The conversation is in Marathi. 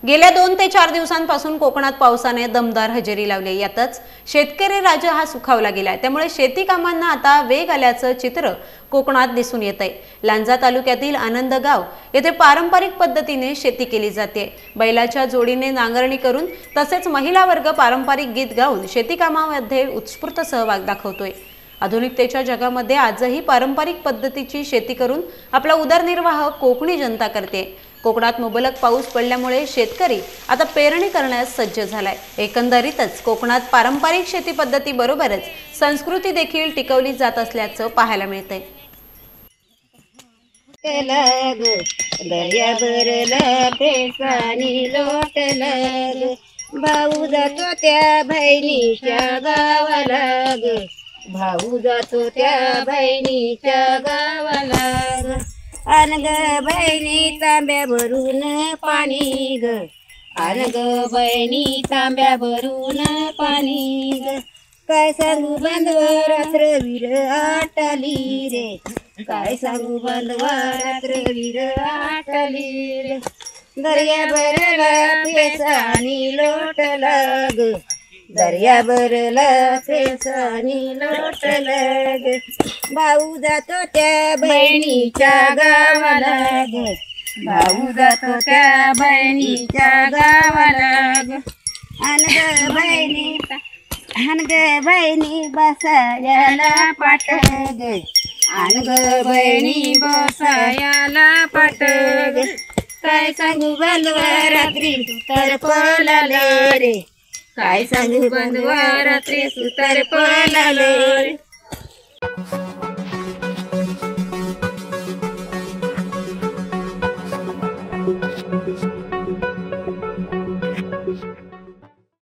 गेल्या 2 ते 4 दिवसांपासून कोकणात पावसाने दमदार हजेरी लावली। यातच शेतकरी राजा हा सुखावला गेलाय। त्यामुळे शेती कामांना आता वेग आल्याचं चित्र कोकणात दिसून येतंय। लांजा तालुक्यातील आनंद गाव येथे पारंपरिक पद्धतीने शेती केली जाते। बैलाच्या जोडीने नांगरणी करून तसेच महिला वर्ग पारंपरिक गीत गाऊन शेती कामामध्ये उत्स्फूर्त सहभाग दाखवतोय। आधुनिकतेच्या जगामध्ये आजही पारंपरिक पद्धतीची शेती करून आपला उदरनिर्वाह कोकणी जनता करते। कोकणात मुबलक पाऊस पडल्यामुळे शेतकरी आता पेरणी करण्यास सज्ज झालाय। एकंदरीतच कोकणात पारंपरिक शेती पद्धतीबरोबरच संस्कृती देखील टिकवली जात असल्याचं पाहायला मिळतंय। भाऊ जातो त्या बहिणीच्या गावाला ग, भाऊ जातो त्या बहिणीच्या गावाला। आन ग बहिणी तांब्या भरून पाणी ग, आन ग बहिणी तांब्या भरून पाणी ग। काय सांगू बंधवा रात्रवीर आटली रे, काय सांगू बंधवा रात्रवीर आटली रे। दर्या भरला पेसानी लोटला ग, दर्या भरला पेसानी लोटला ग। भाऊ जातो त्या बहिणीच्या गावाला ग, भाऊ जातो त्या बहिणीच्या गावाला ग। आन ग बहिणी, आन ग बहिणी बसायला पाट ग, आन ग बहिणी बसायला पाट ग। काय सांगू बंधवा रात्री सुतार पळाले रे, काय सांगू बंधवा रात्री सुतार पळाले रे।